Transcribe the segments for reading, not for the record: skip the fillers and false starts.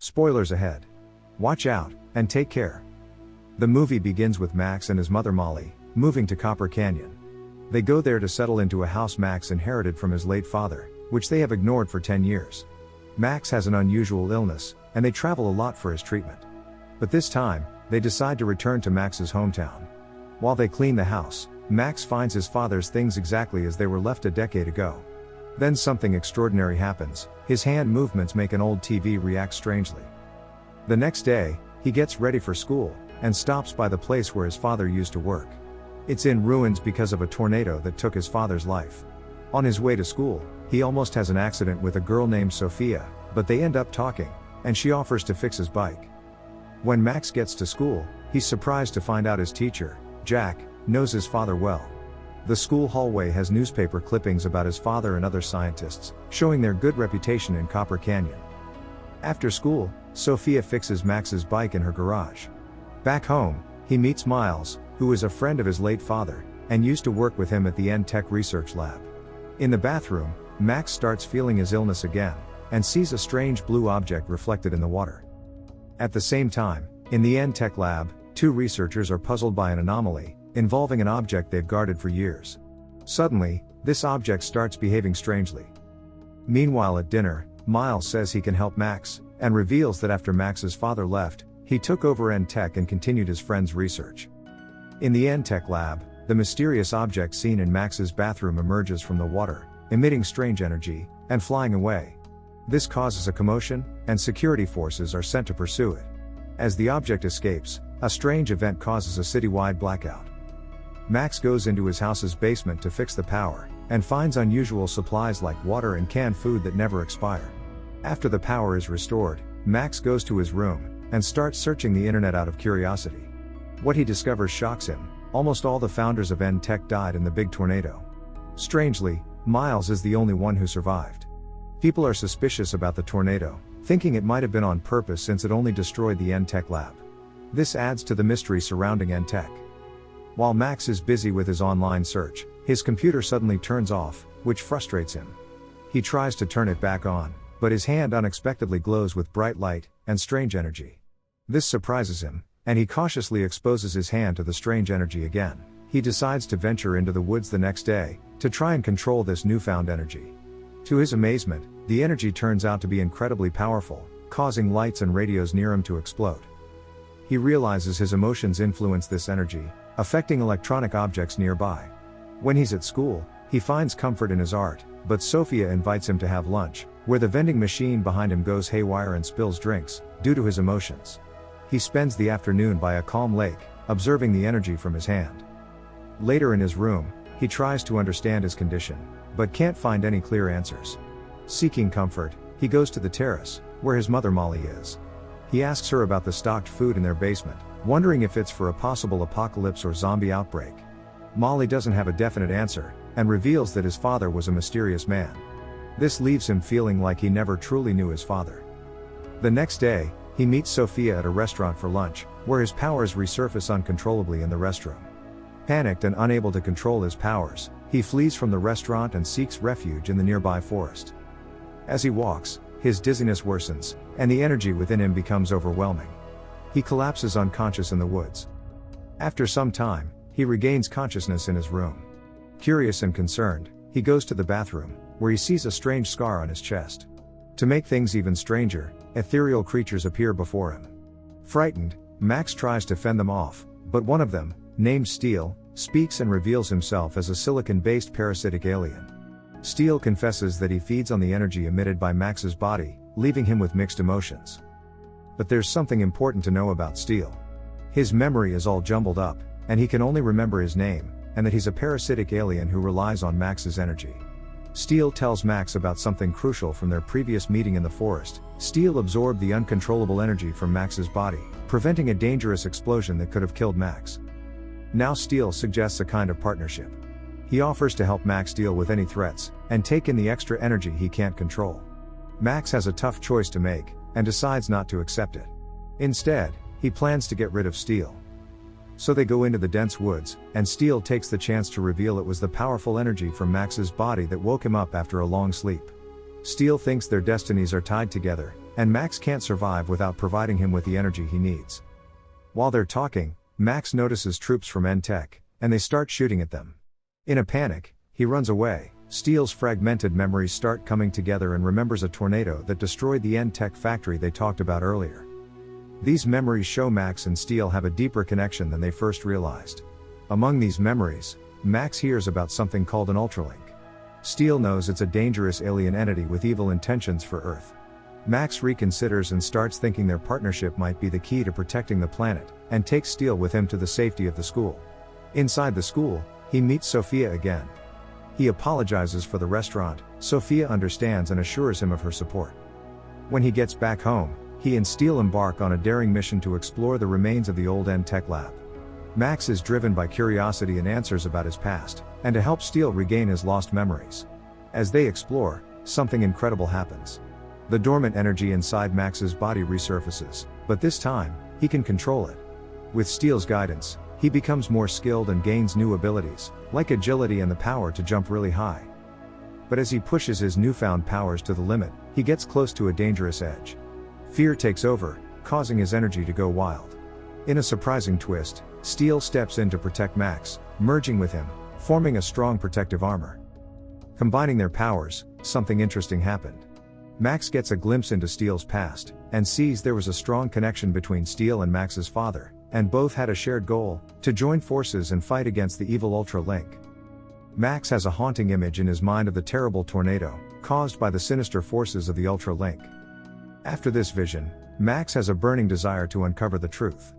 Spoilers ahead. Watch out, and take care. The movie begins with Max and his mother Molly, moving to Copper Canyon. They go there to settle into a house Max inherited from his late father, which they have ignored for 10 years. Max has an unusual illness, and they travel a lot for his treatment. But this time, they decide to return to Max's hometown. While they clean the house, Max finds his father's things exactly as they were left a decade ago. Then something extraordinary happens. His hand movements make an old TV react strangely. The next day, he gets ready for school, and stops by the place where his father used to work. It's in ruins because of a tornado that took his father's life. On his way to school, he almost has an accident with a girl named Sophia, but they end up talking, and she offers to fix his bike. When Max gets to school, he's surprised to find out his teacher, Jack, knows his father well. The school hallway has newspaper clippings about his father and other scientists, showing their good reputation in Copper Canyon. After school, Sophia fixes Max's bike in her garage. Back home, he meets Miles, who is a friend of his late father, and used to work with him at the ENTech research lab. In the bathroom, Max starts feeling his illness again, and sees a strange blue object reflected in the water. At the same time, in the ENTech lab, two researchers are puzzled by an anomaly, involving an object they've guarded for years. Suddenly, this object starts behaving strangely. Meanwhile at dinner, Miles says he can help Max, and reveals that after Max's father left, he took over ENTech and continued his friend's research. In the ENTech lab, the mysterious object seen in Max's bathroom emerges from the water, emitting strange energy, and flying away. This causes a commotion, and security forces are sent to pursue it. As the object escapes, a strange event causes a citywide blackout. Max goes into his house's basement to fix the power, and finds unusual supplies like water and canned food that never expire. After the power is restored, Max goes to his room, and starts searching the internet out of curiosity. What he discovers shocks him. Almost all the founders of ENTech died in the big tornado. Strangely, Miles is the only one who survived. People are suspicious about the tornado, thinking it might have been on purpose since it only destroyed the ENTech lab. This adds to the mystery surrounding ENTech. While Max is busy with his online search, his computer suddenly turns off, which frustrates him. He tries to turn it back on, but his hand unexpectedly glows with bright light and strange energy. This surprises him, and he cautiously exposes his hand to the strange energy again. He decides to venture into the woods the next day, to try and control this newfound energy. To his amazement, the energy turns out to be incredibly powerful, causing lights and radios near him to explode. He realizes his emotions influence this energy, affecting electronic objects nearby. When he's at school, he finds comfort in his art, but Sophia invites him to have lunch, where the vending machine behind him goes haywire and spills drinks, due to his emotions. He spends the afternoon by a calm lake, observing the energy from his hand. Later in his room, he tries to understand his condition, but can't find any clear answers. Seeking comfort, he goes to the terrace, where his mother Molly is. He asks her about the stocked food in their basement, wondering if it's for a possible apocalypse or zombie outbreak. Molly doesn't have a definite answer, and reveals that his father was a mysterious man. This leaves him feeling like he never truly knew his father. The next day, he meets Sophia at a restaurant for lunch, where his powers resurface uncontrollably in the restroom. Panicked and unable to control his powers, he flees from the restaurant and seeks refuge in the nearby forest. As he walks, his dizziness worsens, and the energy within him becomes overwhelming. He collapses unconscious in the woods. After some time, he regains consciousness in his room. Curious and concerned, he goes to the bathroom, where he sees a strange scar on his chest. To make things even stranger, ethereal creatures appear before him. Frightened, Max tries to fend them off, but one of them, named Steel, speaks and reveals himself as a silicon-based parasitic alien. Steel confesses that he feeds on the energy emitted by Max's body, leaving him with mixed emotions. But there's something important to know about Steel. His memory is all jumbled up, and he can only remember his name, and that he's a parasitic alien who relies on Max's energy. Steel tells Max about something crucial from their previous meeting in the forest. Steel absorbed the uncontrollable energy from Max's body, preventing a dangerous explosion that could have killed Max. Now Steel suggests a kind of partnership. He offers to help Max deal with any threats, and take in the extra energy he can't control. Max has a tough choice to make, and decides not to accept it. Instead, he plans to get rid of Steel. So they go into the dense woods, and Steel takes the chance to reveal it was the powerful energy from Max's body that woke him up after a long sleep. Steel thinks their destinies are tied together, and Max can't survive without providing him with the energy he needs. While they're talking, Max notices troops from N-Tech, and they start shooting at them. In a panic, he runs away. Steel's fragmented memories start coming together and remembers a tornado that destroyed the N-Tech factory they talked about earlier. These memories show Max and Steel have a deeper connection than they first realized. Among these memories, Max hears about something called an Ultralink. Steel knows it's a dangerous alien entity with evil intentions for Earth. Max reconsiders and starts thinking their partnership might be the key to protecting the planet, and takes Steel with him to the safety of the school. Inside the school, he meets Sophia again. He apologizes for the restaurant. Sophia understands and assures him of her support. When he gets back home, he and Steel embark on a daring mission to explore the remains of the old N-Tech lab. Max is driven by curiosity and answers about his past, and to help Steel regain his lost memories. As they explore, something incredible happens. The dormant energy inside Max's body resurfaces, but this time, he can control it. With Steel's guidance, he becomes more skilled and gains new abilities, like agility and the power to jump really high. But as he pushes his newfound powers to the limit, he gets close to a dangerous edge. Fear takes over, causing his energy to go wild. In a surprising twist, Steel steps in to protect Max, merging with him, forming a strong protective armor. Combining their powers, something interesting happened. Max gets a glimpse into Steel's past, and sees there was a strong connection between Steel and Max's father, and both had a shared goal, to join forces and fight against the evil Ultralink. Max has a haunting image in his mind of the terrible tornado, caused by the sinister forces of the Ultralink. After this vision, Max has a burning desire to uncover the truth.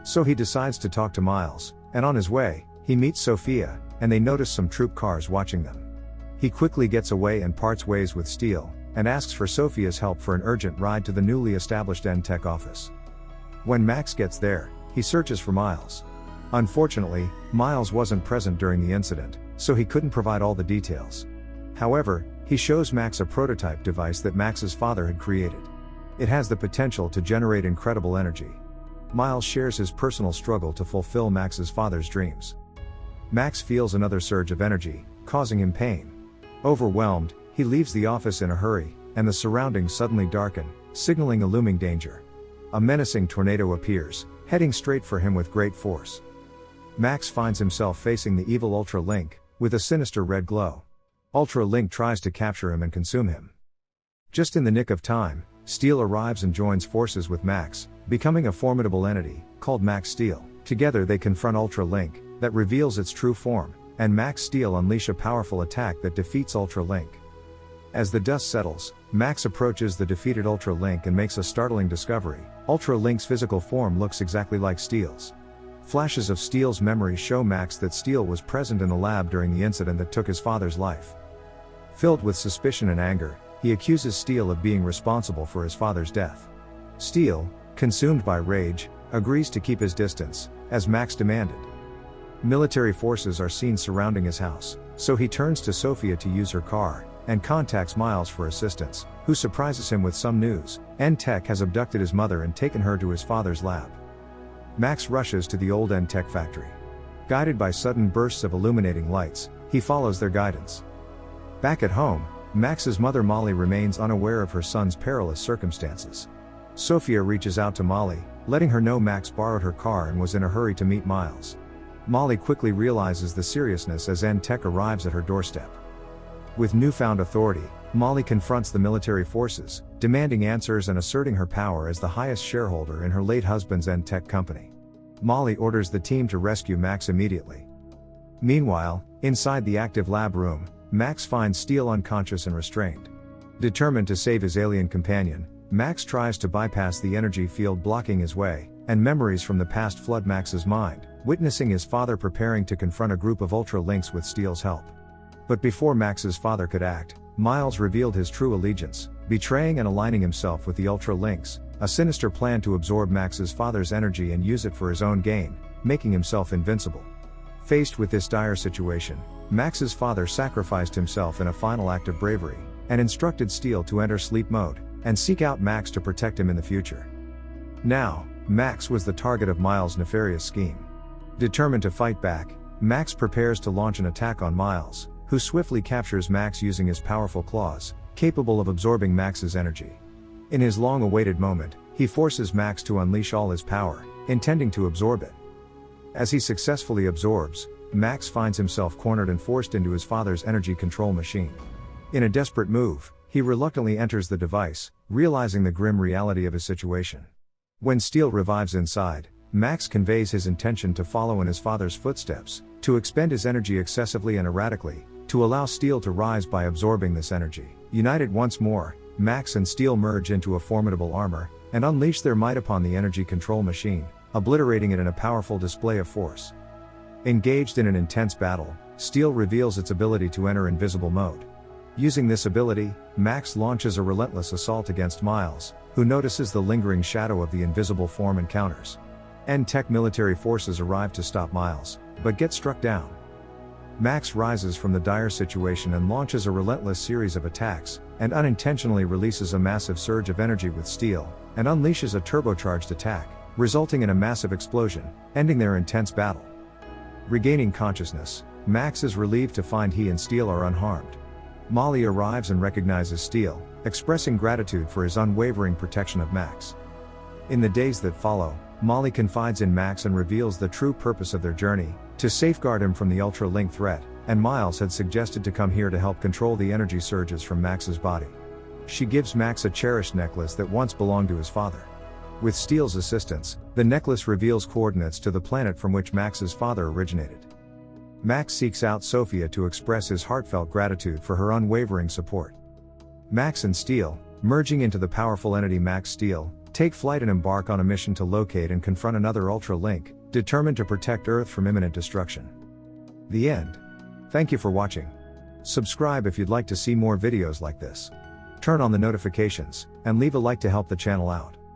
So he decides to talk to Miles, and on his way, he meets Sophia, and they notice some troop cars watching them. He quickly gets away and parts ways with Steel, and asks for Sophia's help for an urgent ride to the newly established N-Tech office. When Max gets there, he searches for Miles. Unfortunately, Miles wasn't present during the incident, so he couldn't provide all the details. However, he shows Max a prototype device that Max's father had created. It has the potential to generate incredible energy. Miles shares his personal struggle to fulfill Max's father's dreams. Max feels another surge of energy, causing him pain. Overwhelmed, he leaves the office in a hurry, and the surroundings suddenly darken, signaling a looming danger. A menacing tornado appears, heading straight for him with great force. Max finds himself facing the evil Ultralink, with a sinister red glow. Ultralink tries to capture him and consume him. Just in the nick of time, Steel arrives and joins forces with Max, becoming a formidable entity, called Max Steel. Together they confront Ultralink, that reveals its true form, and Max Steel unleash a powerful attack that defeats Ultralink. As the dust settles, Max approaches the defeated Ultralink and makes a startling discovery. Ultralink's physical form looks exactly like Steel's. Flashes of Steel's memories show Max that Steel was present in the lab during the incident that took his father's life. Filled with suspicion and anger, he accuses Steel of being responsible for his father's death. Steel, consumed by rage, agrees to keep his distance, as Max demanded. Military forces are seen surrounding his house, so he turns to Sophia to use her car, and contacts Miles for assistance, who surprises him with some news. N-Tech has abducted his mother and taken her to his father's lab. Max rushes to the old N-Tech factory. Guided by sudden bursts of illuminating lights, he follows their guidance. Back at home, Max's mother Molly remains unaware of her son's perilous circumstances. Sophia reaches out to Molly, letting her know Max borrowed her car and was in a hurry to meet Miles. Molly quickly realizes the seriousness as N-Tech arrives at her doorstep. With newfound authority, Molly confronts the military forces, demanding answers and asserting her power as the highest shareholder in her late husband's N-Tech company. Molly orders the team to rescue Max immediately. Meanwhile, inside the active lab room, Max finds Steel unconscious and restrained. Determined to save his alien companion, Max tries to bypass the energy field blocking his way, and memories from the past flood Max's mind, witnessing his father preparing to confront a group of Ultralinks with Steel's help. But before Max's father could act, Miles revealed his true allegiance, betraying and aligning himself with the Ultralinks, a sinister plan to absorb Max's father's energy and use it for his own gain, making himself invincible. Faced with this dire situation, Max's father sacrificed himself in a final act of bravery, and instructed Steel to enter sleep mode, and seek out Max to protect him in the future. Now, Max was the target of Miles' nefarious scheme. Determined to fight back, Max prepares to launch an attack on Miles, who swiftly captures Max using his powerful claws, capable of absorbing Max's energy. In his long-awaited moment, he forces Max to unleash all his power, intending to absorb it. As he successfully absorbs, Max finds himself cornered and forced into his father's energy control machine. In a desperate move, he reluctantly enters the device, realizing the grim reality of his situation. When Steel revives inside, Max conveys his intention to follow in his father's footsteps, to expend his energy excessively and erratically, to allow Steel to rise by absorbing this energy. United once more, Max and Steel merge into a formidable armor, and unleash their might upon the energy control machine, obliterating it in a powerful display of force. Engaged in an intense battle, Steel reveals its ability to enter invisible mode. Using this ability, Max launches a relentless assault against Miles, who notices the lingering shadow of the invisible form and counters. N-Tech military forces arrive to stop Miles, but get struck down. Max rises from the dire situation and launches a relentless series of attacks, and unintentionally releases a massive surge of energy with Steel, and unleashes a turbocharged attack, resulting in a massive explosion, ending their intense battle. Regaining consciousness, Max is relieved to find he and Steel are unharmed. Molly arrives and recognizes Steel, expressing gratitude for his unwavering protection of Max. In the days that follow, Molly confides in Max and reveals the true purpose of their journey, to safeguard him from the Ultra-Link threat, and Miles had suggested to come here to help control the energy surges from Max's body. She gives Max a cherished necklace that once belonged to his father. With Steel's assistance, the necklace reveals coordinates to the planet from which Max's father originated. Max seeks out Sophia to express his heartfelt gratitude for her unwavering support. Max and Steel, merging into the powerful entity Max Steel, take flight and embark on a mission to locate and confront another Ultra-Link, determined to protect Earth from imminent destruction. The end. Thank you for watching. Subscribe if you'd like to see more videos like this. Turn on the notifications, and leave a like to help the channel out.